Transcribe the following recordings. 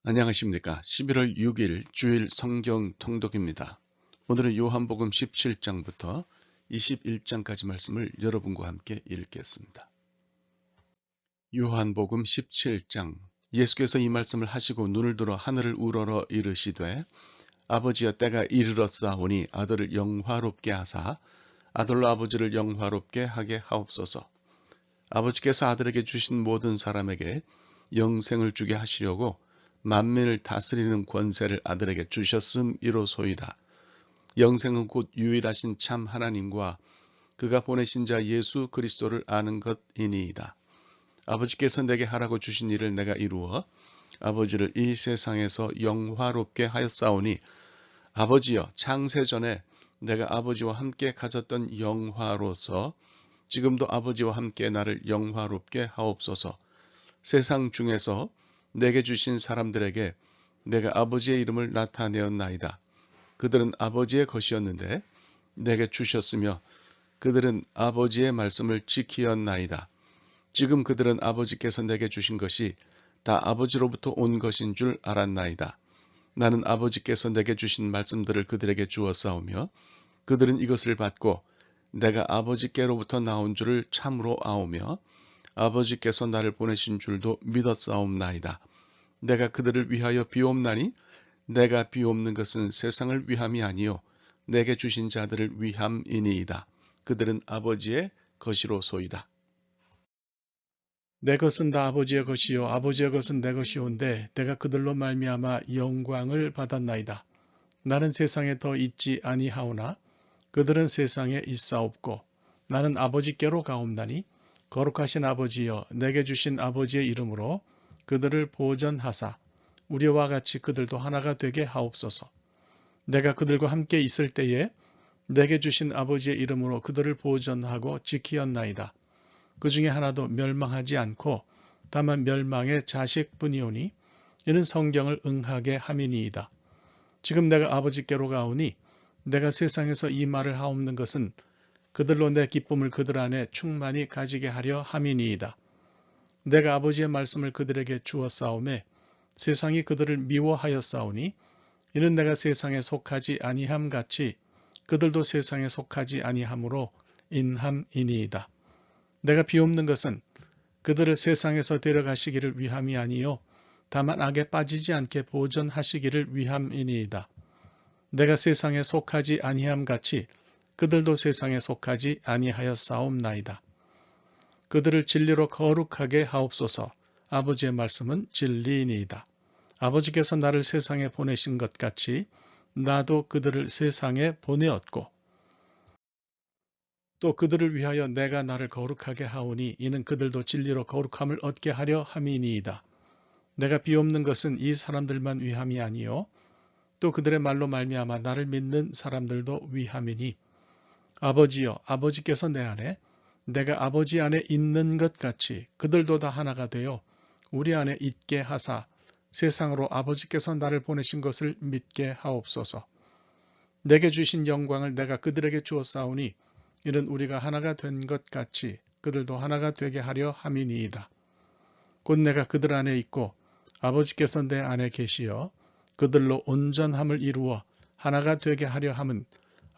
안녕하십니까. 11월 6일 주일 성경 통독입니다. 오늘은 요한복음 17장부터 21장까지 말씀을 여러분과 함께 읽겠습니다. 요한복음 17장. 예수께서 이 말씀을 하시고 눈을 들어 하늘을 우러러 이르시되 아버지여 때가 이르렀사오니 아들을 영화롭게 하사 아들로 아버지를 영화롭게 하게 하옵소서. 아버지께서 아들에게 주신 모든 사람에게 영생을 주게 하시려고 만민을 다스리는 권세를 아들에게 주셨음이로소이다. 영생은 곧 유일하신 참 하나님과 그가 보내신 자 예수 그리스도를 아는 것이니이다. 아버지께서 내게 하라고 주신 일을 내가 이루어 아버지를 이 세상에서 영화롭게 하였사오니 아버지여 창세전에 내가 아버지와 함께 가졌던 영화로서 지금도 아버지와 함께 나를 영화롭게 하옵소서. 세상 중에서 내게 주신 사람들에게 내가 아버지의 이름을 나타내었나이다. 그들은 아버지의 것이었는데 내게 주셨으며 그들은 아버지의 말씀을 지키었나이다. 지금 그들은 아버지께서 내게 주신 것이 다 아버지로부터 온 것인 줄 알았나이다. 나는 아버지께서 내게 주신 말씀들을 그들에게 주었사오며 그들은 이것을 받고 내가 아버지께로부터 나온 줄을 참으로 아오며 아버지께서 나를 보내신 줄도 믿었사옵나이다. 내가 그들을 위하여 비옵나니 내가 비옵는 것은 세상을 위함이 아니요 내게 주신 자들을 위함이니이다. 그들은 아버지의 것이로소이다. 내 것은 다 아버지의 것이요 아버지의 것은 내 것이온데 내가 그들로 말미암아 영광을 받았나이다. 나는 세상에 더 있지 아니하오나 그들은 세상에 있사옵고 나는 아버지께로 가옵나니 거룩하신 아버지여 내게 주신 아버지의 이름으로 그들을 보전하사 우리와 같이 그들도 하나가 되게 하옵소서. 내가 그들과 함께 있을 때에 내게 주신 아버지의 이름으로 그들을 보전하고 지키었나이다. 그 중에 하나도 멸망하지 않고 다만 멸망의 자식뿐이오니 이는 성경을 응하게 함이니이다. 지금 내가 아버지께로 가오니 내가 세상에서 이 말을 하옵는 것은 그들로 내 기쁨을 그들 안에 충만히 가지게 하려 함이니이다. 내가 아버지의 말씀을 그들에게 주었사오매 세상이 그들을 미워하였사오니 이는 내가 세상에 속하지 아니함 같이 그들도 세상에 속하지 아니함으로 인함이니이다. 내가 비옵는 것은 그들을 세상에서 데려가시기를 위함이 아니요 다만 악에 빠지지 않게 보전하시기를 위함이니이다. 내가 세상에 속하지 아니함 같이 그들도 세상에 속하지 아니하였사옵나이다. 그들을 진리로 거룩하게 하옵소서. 아버지의 말씀은 진리이니이다. 아버지께서 나를 세상에 보내신 것 같이 나도 그들을 세상에 보내었고 또 그들을 위하여 내가 나를 거룩하게 하오니 이는 그들도 진리로 거룩함을 얻게 하려 함이니이다. 내가 비옵는 것은 이 사람들만 위함이 아니요 또 그들의 말로 말미암아 나를 믿는 사람들도 위함이니 아버지여 아버지께서 내 안에 내가 아버지 안에 있는 것 같이 그들도 다 하나가 되어 우리 안에 있게 하사 세상으로 아버지께서 나를 보내신 것을 믿게 하옵소서. 내게 주신 영광을 내가 그들에게 주었사오니 이는 우리가 하나가 된 것 같이 그들도 하나가 되게 하려 함이니이다. 곧 내가 그들 안에 있고 아버지께서 내 안에 계시어 그들로 온전함을 이루어 하나가 되게 하려 함은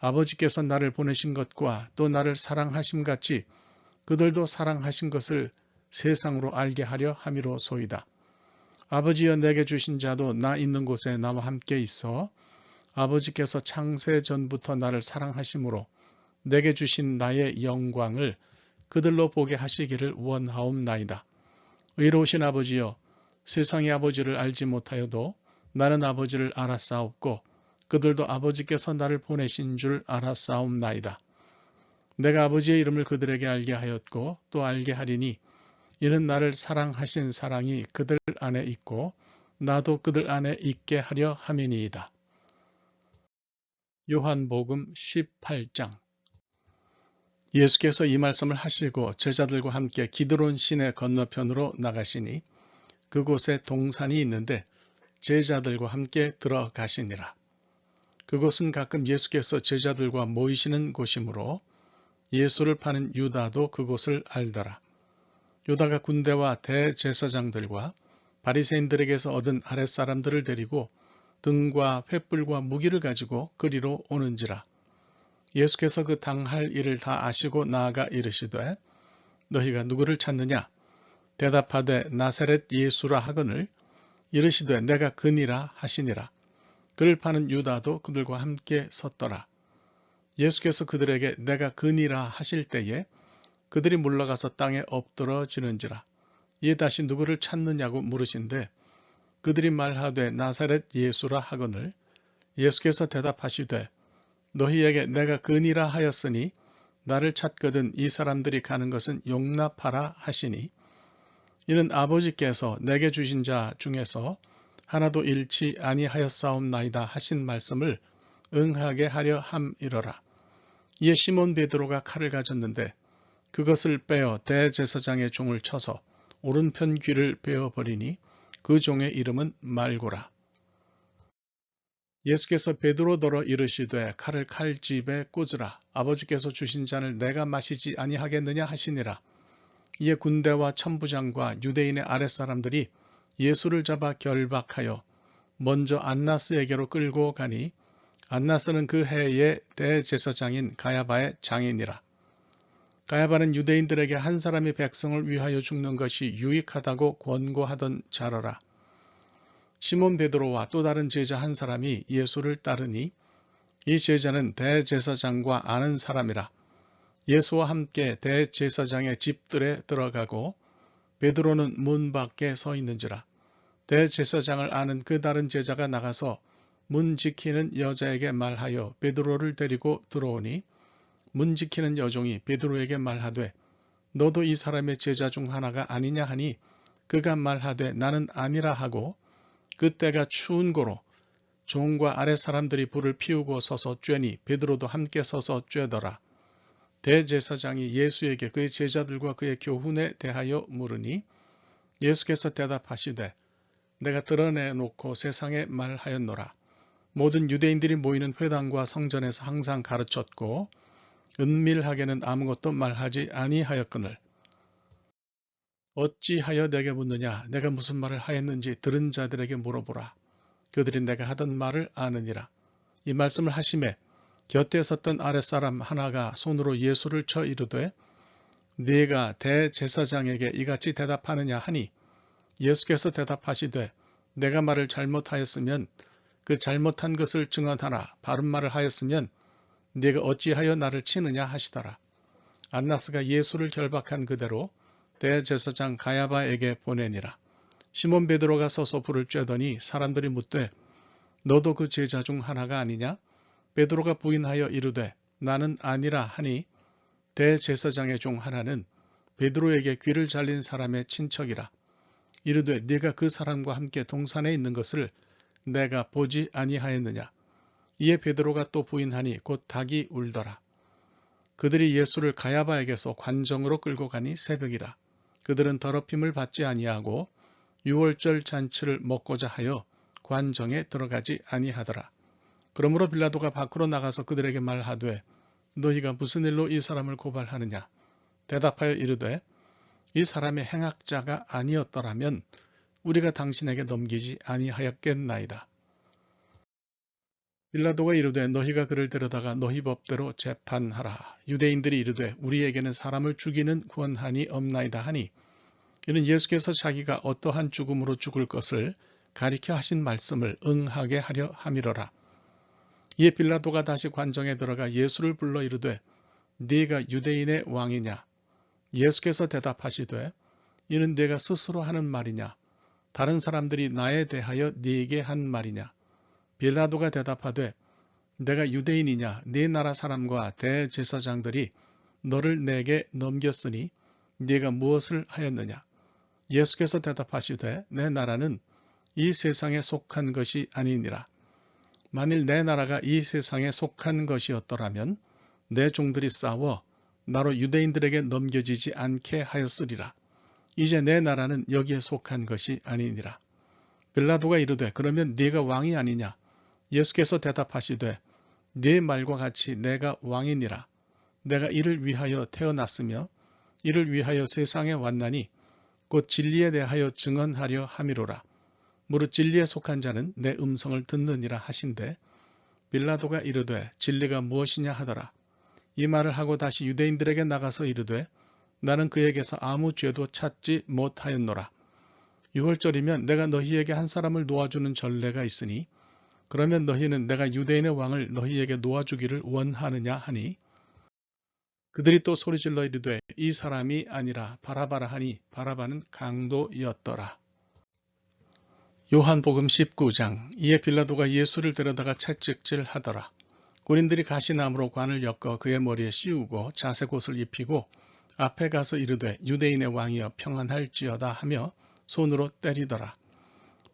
아버지께서 나를 보내신 것과 또 나를 사랑하심 같이 그들도 사랑하신 것을 세상으로 알게 하려 함이로소이다. 아버지여 내게 주신 자도 나 있는 곳에 나와 함께 있어 아버지께서 창세 전부터 나를 사랑하심으로 내게 주신 나의 영광을 그들로 보게 하시기를 원하옵나이다. 의로우신 아버지여 세상의 아버지를 알지 못하여도 나는 아버지를 알았사옵고 그들도 아버지께서 나를 보내신 줄 알았사옵나이다. 내가 아버지의 이름을 그들에게 알게 하였고 또 알게 하리니 이는 나를 사랑하신 사랑이 그들 안에 있고 나도 그들 안에 있게 하려 함이니이다. 요한복음 18장. 예수께서 이 말씀을 하시고 제자들과 함께 기드론 시내 건너편으로 나가시니 그곳에 동산이 있는데 제자들과 함께 들어가시니라. 그곳은 가끔 예수께서 제자들과 모이시는 곳이므로 예수를 파는 유다도 그곳을 알더라. 유다가 군대와 대제사장들과 바리새인들에게서 얻은 아랫사람들을 데리고 등과 횃불과 무기를 가지고 그리로 오는지라. 예수께서 그 당할 일을 다 아시고 나아가 이르시되 너희가 누구를 찾느냐? 대답하되 나사렛 예수라 하거늘 이르시되 내가 그니라 하시니라. 그를 파는 유다도 그들과 함께 섰더라. 예수께서 그들에게 내가 그니라 하실 때에 그들이 물러가서 땅에 엎드러지는지라. 이에 다시 누구를 찾느냐고 물으신데 그들이 말하되 나사렛 예수라 하거늘 예수께서 대답하시되 너희에게 내가 그니라 하였으니 나를 찾거든 이 사람들이 가는 것은 용납하라 하시니 이는 아버지께서 내게 주신 자 중에서 하나도 잃지 아니하였사옵나이다 하신 말씀을 응하게 하려 함이러라. 이에 시몬 베드로가 칼을 가졌는데 그것을 빼어 대제사장의 종을 쳐서 오른편 귀를 베어버리니 그 종의 이름은 말고라. 예수께서 베드로더러 이르시되 칼을 칼집에 꽂으라. 아버지께서 주신 잔을 내가 마시지 아니하겠느냐 하시니라. 이에 군대와 천부장과 유대인의 아랫사람들이 예수를 잡아 결박하여 먼저 안나스에게로 끌고 가니 안나스는 그 해의 대제사장인 가야바의 장인이라. 가야바는 유대인들에게 한 사람이 백성을 위하여 죽는 것이 유익하다고 권고하던 자러라. 시몬 베드로와 또 다른 제자 한 사람이 예수를 따르니 이 제자는 대제사장과 아는 사람이라. 예수와 함께 대제사장의 집들에 들어가고 베드로는 문 밖에 서 있는지라. 대제사장을 아는 그 다른 제자가 나가서 문 지키는 여자에게 말하여 베드로를 데리고 들어오니 문 지키는 여종이 베드로에게 말하되 너도 이 사람의 제자 중 하나가 아니냐 하니 그가 말하되 나는 아니라 하고 그때가 추운 고로 종과 아랫사람들이 불을 피우고 서서 쬐니 베드로도 함께 서서 쬐더라. 대제사장이 예수에게 그의 제자들과 그의 교훈에 대하여 물으니 예수께서 대답하시되 내가 드러내놓고 세상에 말하였노라. 모든 유대인들이 모이는 회당과 성전에서 항상 가르쳤고 은밀하게는 아무것도 말하지 아니하였거늘 어찌하여 내게 묻느냐? 내가 무슨 말을 하였는지 들은 자들에게 물어보라. 그들이 내가 하던 말을 아느니라. 이 말씀을 하심에 곁에 섰던 아랫사람 하나가 손으로 예수를 쳐 이르되 네가 대제사장에게 이같이 대답하느냐 하니 예수께서 대답하시되 내가 말을 잘못하였으면 그 잘못한 것을 증언하라. 바른 말을 하였으면 네가 어찌하여 나를 치느냐 하시더라. 안나스가 예수를 결박한 그대로 대제사장 가야바에게 보내니라. 시몬 베드로가 서서 불을 쬐더니 사람들이 묻되 너도 그 제자 중 하나가 아니냐? 베드로가 부인하여 이르되 나는 아니라 하니 대제사장의 종 하나는 베드로에게 귀를 잘린 사람의 친척이라. 이르되 네가 그 사람과 함께 동산에 있는 것을 내가 보지 아니하였느냐? 이에 베드로가 또 부인하니 곧 닭이 울더라. 그들이 예수를 가야바에게서 관정으로 끌고 가니 새벽이라. 그들은 더럽힘을 받지 아니하고 유월절 잔치를 먹고자 하여 관정에 들어가지 아니하더라. 그러므로 빌라도가 밖으로 나가서 그들에게 말하되 너희가 무슨 일로 이 사람을 고발하느냐? 대답하여 이르되 이 사람의 행악자가 아니었더라면 우리가 당신에게 넘기지 아니하였겠나이다. 빌라도가 이르되 너희가 그를 데려다가 너희 법대로 재판하라. 유대인들이 이르되 우리에게는 사람을 죽이는 권한이 없나이다 하니 이는 예수께서 자기가 어떠한 죽음으로 죽을 것을 가리켜 하신 말씀을 응하게 하려 함이러라. 이에 빌라도가 다시 관정에 들어가 예수를 불러 이르되 네가 유대인의 왕이냐? 예수께서 대답하시되 이는 네가 스스로 하는 말이냐? 다른 사람들이 나에 대하여 네게 한 말이냐? 빌라도가 대답하되 내가 유대인이냐? 네 나라 사람과 대제사장들이 너를 내게 넘겼으니 네가 무엇을 하였느냐? 예수께서 대답하시되 내 나라는 이 세상에 속한 것이 아니니라. 만일 내 나라가 이 세상에 속한 것이었더라면 내 종들이 싸워 나로 유대인들에게 넘겨지지 않게 하였으리라. 이제 내 나라는 여기에 속한 것이 아니니라. 빌라도가 이르되 그러면 네가 왕이 아니냐? 예수께서 대답하시되 네 말과 같이 내가 왕이니라. 내가 이를 위하여 태어났으며 이를 위하여 세상에 왔나니 곧 진리에 대하여 증언하려 함이로라. 무릇 진리에 속한 자는 내 음성을 듣느니라 하신대 빌라도가 이르되 진리가 무엇이냐 하더라. 이 말을 하고 다시 유대인들에게 나가서 이르되 나는 그에게서 아무 죄도 찾지 못하였노라. 6월절이면 내가 너희에게 한 사람을 놓아주는 전례가 있으니 그러면 너희는 내가 유대인의 왕을 너희에게 놓아주기를 원하느냐 하니 그들이 또 소리질러 이르되 이 사람이 아니라 바라바라 하니 바라바는 강도였더라. 요한복음 19장. 이에 빌라도가 예수를 데려다가 채찍질하더라. 군인들이 가시나무로 관을 엮어 그의 머리에 씌우고 자색옷을 입히고 앞에 가서 이르되 유대인의 왕이여 평안할지어다 하며 손으로 때리더라.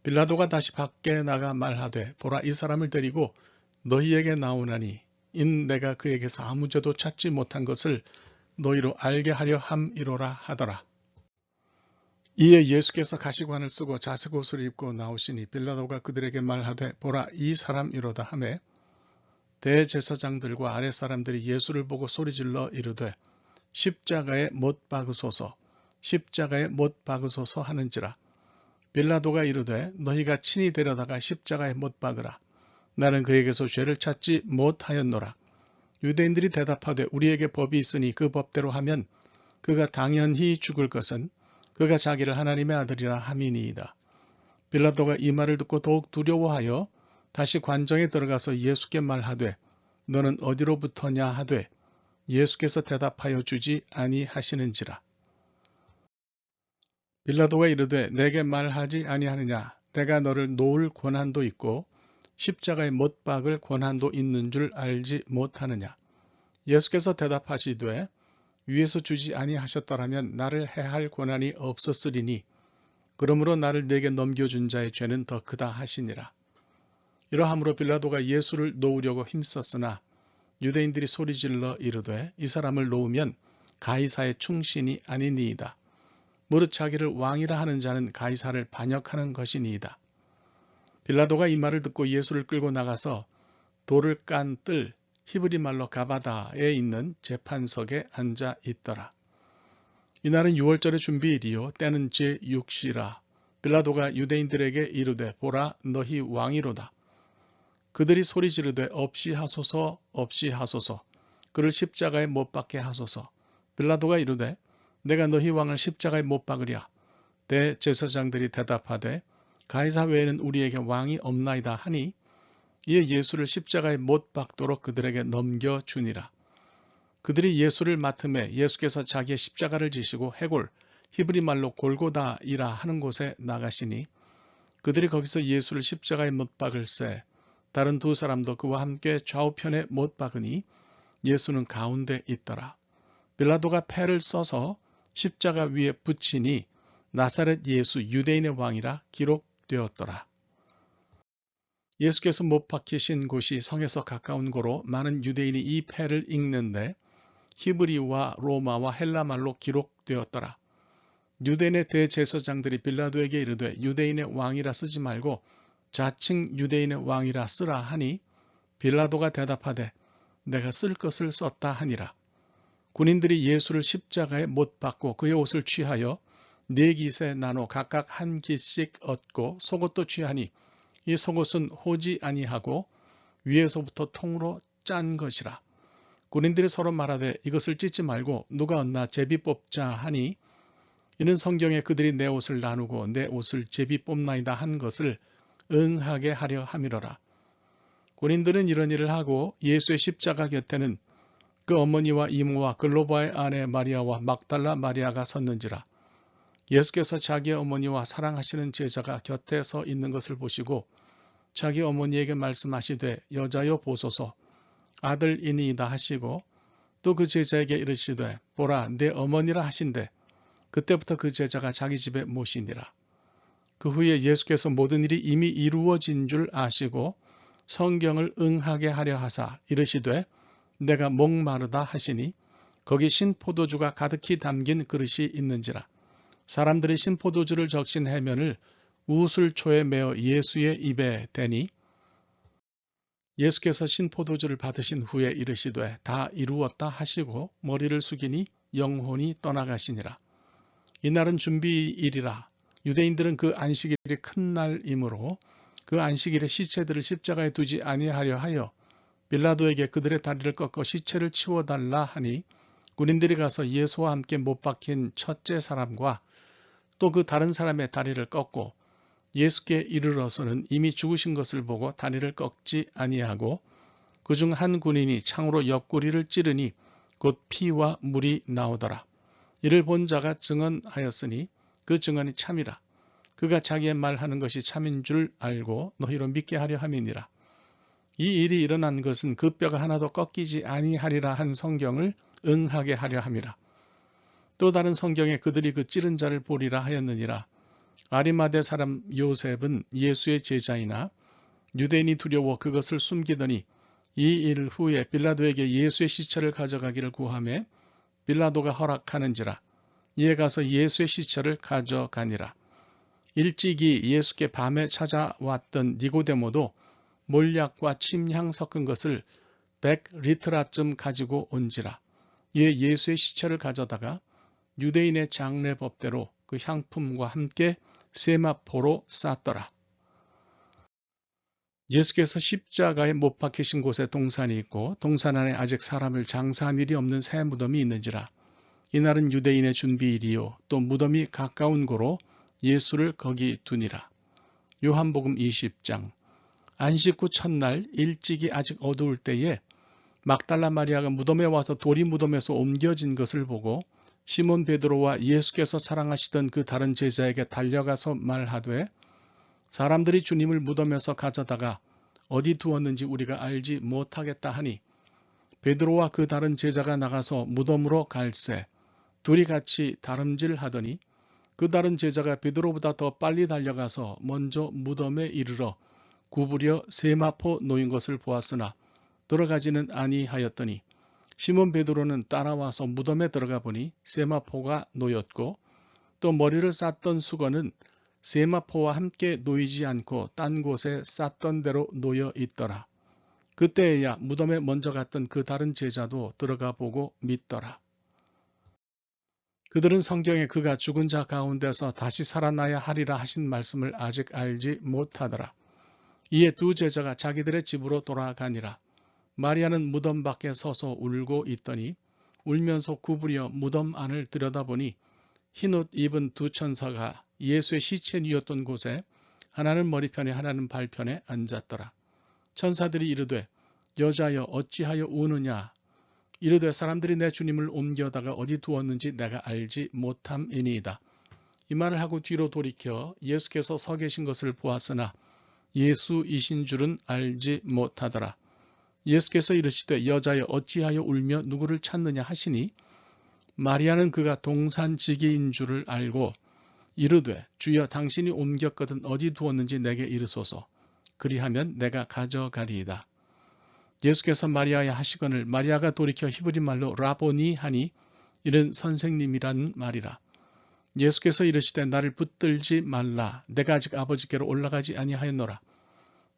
빌라도가 다시 밖에 나가 말하되 보라 이 사람을 데리고 너희에게 나오나니 인 내가 그에게서 아무 죄도 찾지 못한 것을 너희로 알게 하려 함이로라 하더라. 이에 예수께서 가시관을 쓰고 자색옷을 입고 나오시니 빌라도가 그들에게 말하되 보라 이 사람이로다 하매 대제사장들과 아랫사람들이 예수를 보고 소리질러 이르되 십자가에 못 박으소서 십자가에 못 박으소서 하는지라. 빌라도가 이르되 너희가 친히 데려다가 십자가에 못 박으라. 나는 그에게서 죄를 찾지 못하였노라. 유대인들이 대답하되 우리에게 법이 있으니 그 법대로 하면 그가 당연히 죽을 것은 그가 자기를 하나님의 아들이라 함이니이다. 빌라도가 이 말을 듣고 더욱 두려워하여 다시 관정에 들어가서 예수께 말하되 너는 어디로부터냐 하되 예수께서 대답하여 주지 아니하시는지라. 빌라도가 이르되 내게 말하지 아니하느냐 내가 너를 놓을 권한도 있고 십자가에 못 박을 권한도 있는 줄 알지 못하느냐. 예수께서 대답하시되 위에서 주지 아니하셨더라면 나를 해할 권한이 없었으리니 그러므로 나를 내게 넘겨준 자의 죄는 더 크다 하시니라. 이러함으로 빌라도가 예수를 놓으려고 힘썼으나 유대인들이 소리질러 이르되 이 사람을 놓으면 가이사의 충신이 아니니이다. 무릇 자기를 왕이라 하는 자는 가이사를 반역하는 것이니이다. 빌라도가 이 말을 듣고 예수를 끌고 나가서 돌을 깐 뜰 히브리 말로 가바다에 있는 재판석에 앉아 있더라. 이날은 6월절의 준비일이요 때는 제6시라. 빌라도가 유대인들에게 이르되 보라 너희 왕이로다. 그들이 소리 지르되 없이 하소서 없이 하소서 그를 십자가에 못 박게 하소서. 빌라도가 이르되 내가 너희 왕을 십자가에 못 박으랴. 대제사장들이 대답하되 가이사 외에는 우리에게 왕이 없나이다 하니 이에 예수를 십자가에 못 박도록 그들에게 넘겨주니라. 그들이 예수를 맡음에 예수께서 자기의 십자가를 지시고 해골 히브리 말로 골고다이라 하는 곳에 나가시니 그들이 거기서 예수를 십자가에 못 박을새 다른 두 사람도 그와 함께 좌우편에 못 박으니 예수는 가운데 있더라. 빌라도가 패를 써서 십자가 위에 붙이니 나사렛 예수 유대인의 왕이라 기록되었더라. 예수께서 못 박히신 곳이 성에서 가까운 고로 많은 유대인이 이 패를 읽는데 히브리와 로마와 헬라말로 기록되었더라. 유대인의 대제사장들이 빌라도에게 이르되 유대인의 왕이라 쓰지 말고 자칭 유대인의 왕이라 쓰라 하니 빌라도가 대답하되 내가 쓸 것을 썼다 하니라. 군인들이 예수를 십자가에 못 박고 그의 옷을 취하여 네 깃에 나눠 각각 한 깃씩 얻고 속옷도 취하니 이 속옷은 호지 아니하고 위에서부터 통으로 짠 것이라. 군인들이 서로 말하되 이것을 찢지 말고 누가 얻나 제비 뽑자 하니 이는 성경에 그들이 내 옷을 나누고 내 옷을 제비 뽑나이다 한 것을 응하게 하려 함이로라. 군인들은 이런 일을 하고 예수의 십자가 곁에는 그 어머니와 이모와 글로바의 아내 마리아와 막달라 마리아가 섰는지라. 예수께서 자기의 어머니와 사랑하시는 제자가 곁에 서 있는 것을 보시고 자기 어머니에게 말씀하시되 여자여 보소서 아들이니이다 하시고 또 그 제자에게 이르시되 보라 내 어머니라 하신대 그때부터 그 제자가 자기 집에 모시니라. 그 후에 예수께서 모든 일이 이미 이루어진 줄 아시고 성경을 응하게 하려 하사 이르시되 내가 목마르다 하시니 거기 신포도주가 가득히 담긴 그릇이 있는지라. 사람들이 신포도주를 적신 해면을 우슬초에 메어 예수의 입에 대니 예수께서 신포도주를 받으신 후에 이르시되 다 이루었다 하시고 머리를 숙이니 영혼이 떠나가시니라. 이날은 준비일이라. 유대인들은 그 안식일이 큰 날이므로 그 안식일에 시체들을 십자가에 두지 아니하려 하여 빌라도에게 그들의 다리를 꺾어 시체를 치워달라 하니 군인들이 가서 예수와 함께 못 박힌 첫째 사람과 또 그 다른 사람의 다리를 꺾고 예수께 이르러서는 이미 죽으신 것을 보고 다리를 꺾지 아니하고 그중 한 군인이 창으로 옆구리를 찌르니 곧 피와 물이 나오더라. 이를 본 자가 증언하였으니 그 증언이 참이라. 그가 자기의 말하는 것이 참인 줄 알고 너희로 믿게 하려 함이니라. 이 일이 일어난 것은 그 뼈가 하나도 꺾이지 아니하리라 한 성경을 응하게 하려 함이라. 또 다른 성경에 그들이 그 찌른 자를 보리라 하였느니라. 아리마대 사람 요셉은 예수의 제자이나 유대인이 두려워 그것을 숨기더니 이 일 후에 빌라도에게 예수의 시체를 가져가기를 구하매 빌라도가 허락하는지라. 이에 가서 예수의 시체를 가져가니라. 일찍이 예수께 밤에 찾아왔던 니고데모도 몰약과 침향 섞은 것을 100리트라쯤 가지고 온지라. 이에 예수의 시체를 가져다가 유대인의 장례법대로 그 향품과 함께 세마포로 쌌더라. 예수께서 십자가에 못 박히신 곳에 동산이 있고 동산 안에 아직 사람을 장사한 일이 없는 새 무덤이 있는지라. 이날은 유대인의 준비일이요 또 무덤이 가까운 고로 예수를 거기 두니라. 요한복음 20장. 안식 후 첫날 일찍이 아직 어두울 때에 막달라 마리아가 무덤에 와서 돌이 무덤에서 옮겨진 것을 보고 시몬 베드로와 예수께서 사랑하시던 그 다른 제자에게 달려가서 말하되 사람들이 주님을 무덤에서 가져다가 어디 두었는지 우리가 알지 못하겠다 하니 베드로와 그 다른 제자가 나가서 무덤으로 갈새 둘이 같이 다름질하더니 그 다른 제자가 베드로보다 더 빨리 달려가서 먼저 무덤에 이르러 구부려 세마포 놓인 것을 보았으나 들어가지는 아니하였더니 시몬 베드로는 따라와서 무덤에 들어가 보니 세마포가 놓였고 또 머리를 쌌던 수건은 세마포와 함께 놓이지 않고 딴 곳에 쌌던 대로 놓여 있더라. 그때에야 무덤에 먼저 갔던 그 다른 제자도 들어가 보고 믿더라. 그들은 성경에 그가 죽은 자 가운데서 다시 살아나야 하리라 하신 말씀을 아직 알지 못하더라. 이에 두 제자가 자기들의 집으로 돌아가니라. 마리아는 무덤 밖에 서서 울고 있더니 울면서 구부려 무덤 안을 들여다보니 흰옷 입은 두 천사가 예수의 시체 뉘었던 곳에 하나는 머리편에 하나는 발편에 앉았더라. 천사들이 이르되 여자여 어찌하여 우느냐. 이르되 사람들이 내 주님을 옮겨다가 어디 두었는지 내가 알지 못함이니이다. 이 말을 하고 뒤로 돌이켜 예수께서 서 계신 것을 보았으나 예수이신 줄은 알지 못하더라. 예수께서 이르시되 여자여 어찌하여 울며 누구를 찾느냐 하시니 마리아는 그가 동산지기인 줄을 알고 이르되 주여 당신이 옮겼거든 어디 두었는지 내게 이르소서. 그리하면 내가 가져가리이다. 예수께서 마리아에 하시거늘 마리아가 돌이켜 히브리 말로 라보니 하니 이는 선생님이란 말이라. 예수께서 이르시되 나를 붙들지 말라. 내가 아직 아버지께로 올라가지 아니하였노라.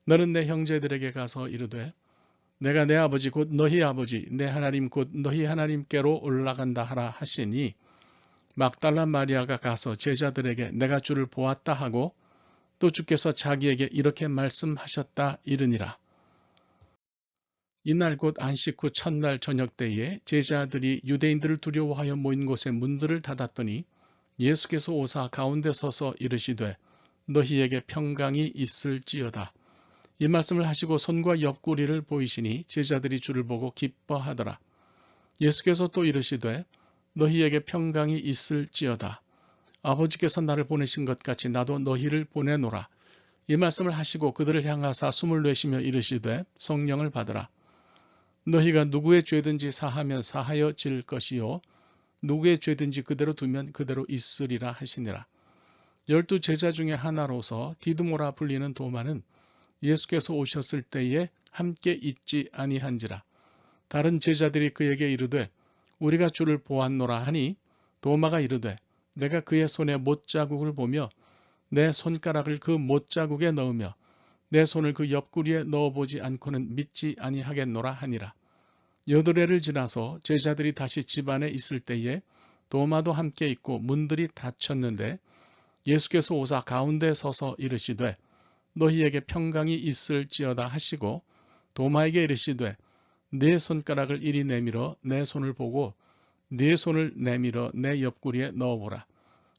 너는 내 형제들에게 가서 이르되 내가 내 아버지 곧 너희 아버지 내 하나님 곧 너희 하나님께로 올라간다 하라 하시니 막달라 마리아가 가서 제자들에게 내가 주를 보았다 하고 또 주께서 자기에게 이렇게 말씀하셨다 이르니라. 이날 곧 안식 후 첫날 저녁 때에 제자들이 유대인들을 두려워하여 모인 곳에 문들을 닫았더니 예수께서 오사 가운데 서서 이르시되 너희에게 평강이 있을지어다. 이 말씀을 하시고 손과 옆구리를 보이시니 제자들이 주를 보고 기뻐하더라. 예수께서 또 이르시되 너희에게 평강이 있을지어다. 아버지께서 나를 보내신 것 같이 나도 너희를 보내노라. 이 말씀을 하시고 그들을 향하사 숨을 내쉬며 이르시되 성령을 받으라. 너희가 누구의 죄든지 사하면 사하여질 것이요 누구의 죄든지 그대로 두면 그대로 있으리라 하시니라. 12 제자 중에 하나로서 디드모라 불리는 도마는 예수께서 오셨을 때에 함께 있지 아니한지라. 다른 제자들이 그에게 이르되 우리가 주를 보았노라 하니 도마가 이르되 내가 그의 손에 못자국을 보며 내 손가락을 그 못자국에 넣으며 내 손을 그 옆구리에 넣어보지 않고는 믿지 아니하겠노라 하니라. 여드레를 지나서 제자들이 다시 집 안에 있을 때에 도마도 함께 있고 문들이 닫혔는데 예수께서 오사 가운데 서서 이르시되 너희에게 평강이 있을지어다 하시고 도마에게 이르시되 네 손가락을 이리 내밀어 내 손을 보고 네 손을 내밀어 내 옆구리에 넣어보라.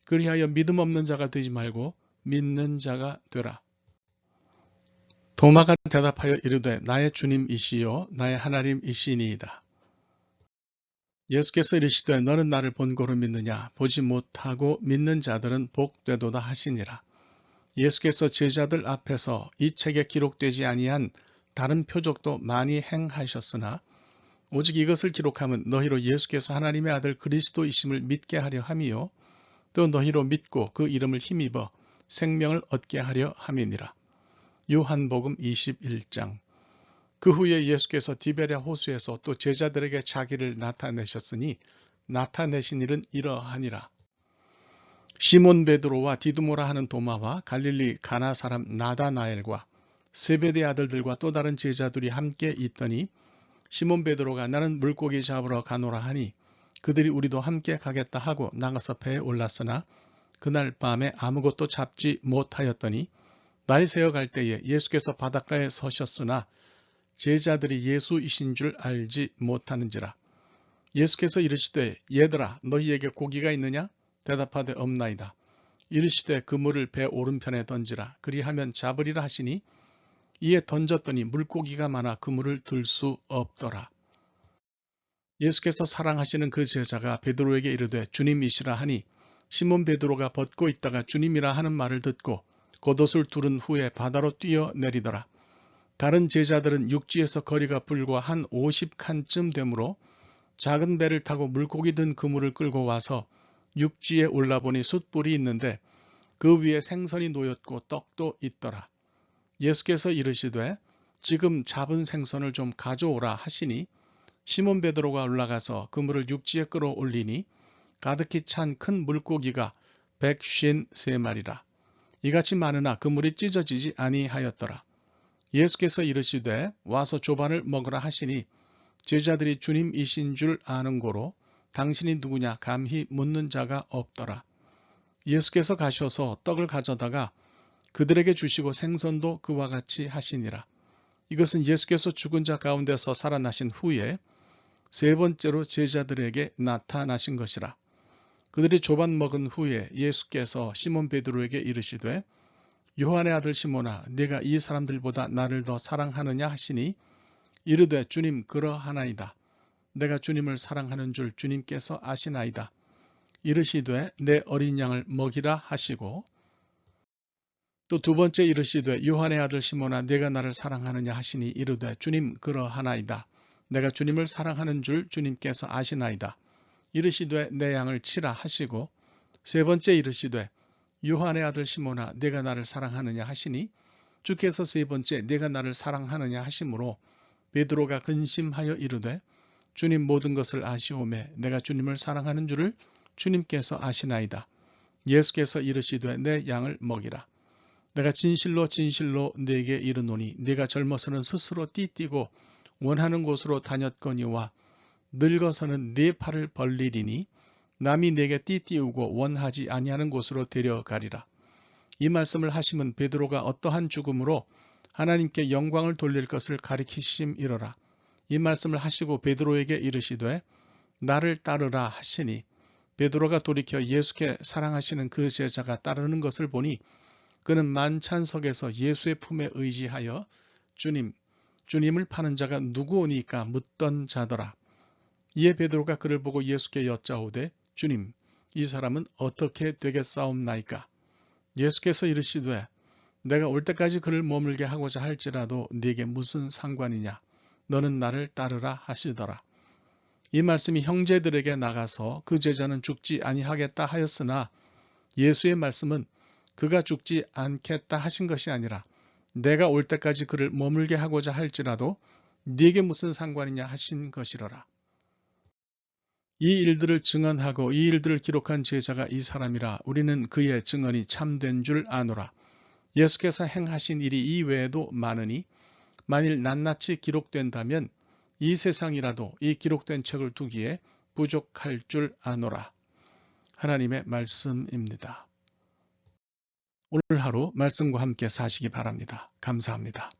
그리하여 믿음 없는 자가 되지 말고 믿는 자가 되라. 도마가 대답하여 이르되 나의 주님이시요 나의 하나님이시니이다. 예수께서 이르시되 너는 나를 본고로 믿느냐 보지 못하고 믿는 자들은 복되도다 하시니라. 예수께서 제자들 앞에서 이 책에 기록되지 아니한 다른 표적도 많이 행하셨으나 오직 이것을 기록함은 너희로 예수께서 하나님의 아들 그리스도이심을 믿게 하려 함이요 또 너희로 믿고 그 이름을 힘입어 생명을 얻게 하려 함이니라. 요한복음 21장. 그 후에 예수께서 디베랴 호수에서 또 제자들에게 자기를 나타내셨으니 나타내신 일은 이러하니라. 시몬 베드로와 디두모라 하는 도마와 갈릴리 가나 사람 나다나엘과 세베대 아들들과 또 다른 제자들이 함께 있더니 시몬 베드로가 나는 물고기 잡으러 가노라 하니 그들이 우리도 함께 가겠다 하고 나가서 배에 올랐으나 그날 밤에 아무것도 잡지 못하였더니 날이 새어갈 때에 예수께서 바닷가에 서셨으나 제자들이 예수이신 줄 알지 못하는지라. 예수께서 이르시되 얘들아 너희에게 고기가 있느냐? 대답하되 없나이다. 이르시되 그물을 배 오른편에 던지라. 그리하면 잡으리라 하시니 이에 던졌더니 물고기가 많아 그물을 들 수 없더라. 예수께서 사랑하시는 그 제자가 베드로에게 이르되 주님이시라 하니 시몬 베드로가 벗고 있다가 주님이라 하는 말을 듣고 겉옷을 두른 후에 바다로 뛰어내리더라. 다른 제자들은 육지에서 거리가 불과 한 50칸쯤 되므로 작은 배를 타고 물고기 든 그물을 끌고 와서 육지에 올라보니 숯불이 있는데 그 위에 생선이 놓였고 떡도 있더라. 예수께서 이르시되 지금 잡은 생선을 좀 가져오라 하시니 시몬 베드로가 올라가서 그물을 육지에 끌어올리니 가득히 찬 큰 물고기가 153마리라. 이같이 많으나 그물이 찢어지지 아니하였더라. 예수께서 이르시되 와서 조반을 먹으라 하시니 제자들이 주님이신 줄 아는 고로 당신이 누구냐 감히 묻는 자가 없더라. 예수께서 가셔서 떡을 가져다가 그들에게 주시고 생선도 그와 같이 하시니라. 이것은 예수께서 죽은 자 가운데서 살아나신 후에 세 번째로 제자들에게 나타나신 것이라. 그들이 조반 먹은 후에 예수께서 시몬 베드로에게 이르시되 요한의 아들 시몬아 네가 이 사람들보다 나를 더 사랑하느냐 하시니 이르되 주님 그러하나이다. 내가 주님을 사랑하는 줄 주님께서 아시나이다. 이르시되 내 어린 양을 먹이라 하시고 또 두 번째 이르시되 요한의 아들 시몬아 네가 나를 사랑하느냐 하시니 이르되 주님 그러하나이다. 내가 주님을 사랑하는 줄 주님께서 아시나이다. 이르시되 내 양을 치라 하시고 세 번째 이르시되 요한의 아들 시몬아 네가 나를 사랑하느냐 하시니 주께서 세 번째 네가 나를 사랑하느냐 하시므로 베드로가 근심하여 이르되 주님 모든 것을 아시오매 내가 주님을 사랑하는 줄을 주님께서 아시나이다. 예수께서 이르시되 내 양을 먹이라. 내가 진실로 진실로 네게 이르노니 네가 젊어서는 스스로 띠띠고 원하는 곳으로 다녔거니와 늙어서는 네 팔을 벌리리니 남이 네게 띠띠우고 원하지 아니하는 곳으로 데려가리라. 이 말씀을 하시면 베드로가 어떠한 죽음으로 하나님께 영광을 돌릴 것을 가리키심이러라. 이 말씀을 하시고 베드로에게 이르시되 나를 따르라 하시니 베드로가 돌이켜 예수께 사랑하시는 그 제자가 따르는 것을 보니 그는 만찬석에서 예수의 품에 의지하여 주님을 파는 자가 누구오니까 묻던 자더라. 이에 베드로가 그를 보고 예수께 여짜오되 주님 이 사람은 어떻게 되겠사옵나이까? 예수께서 이르시되 내가 올 때까지 그를 머물게 하고자 할지라도 네게 무슨 상관이냐? 너는 나를 따르라 하시더라. 이 말씀이 형제들에게 나가서 그 제자는 죽지 아니하겠다 하였으나 예수의 말씀은 그가 죽지 않겠다 하신 것이 아니라 내가 올 때까지 그를 머물게 하고자 할지라도 네게 무슨 상관이냐 하신 것이로라. 이 일들을 증언하고 이 일들을 기록한 제자가 이 사람이라 우리는 그의 증언이 참된 줄 아노라. 예수께서 행하신 일이 이 외에도 많으니 만일 낱낱이 기록된다면 이 세상이라도 이 기록된 책을 두기에 부족할 줄 아노라. 하나님의 말씀입니다. 오늘 하루 말씀과 함께 사시기 바랍니다. 감사합니다.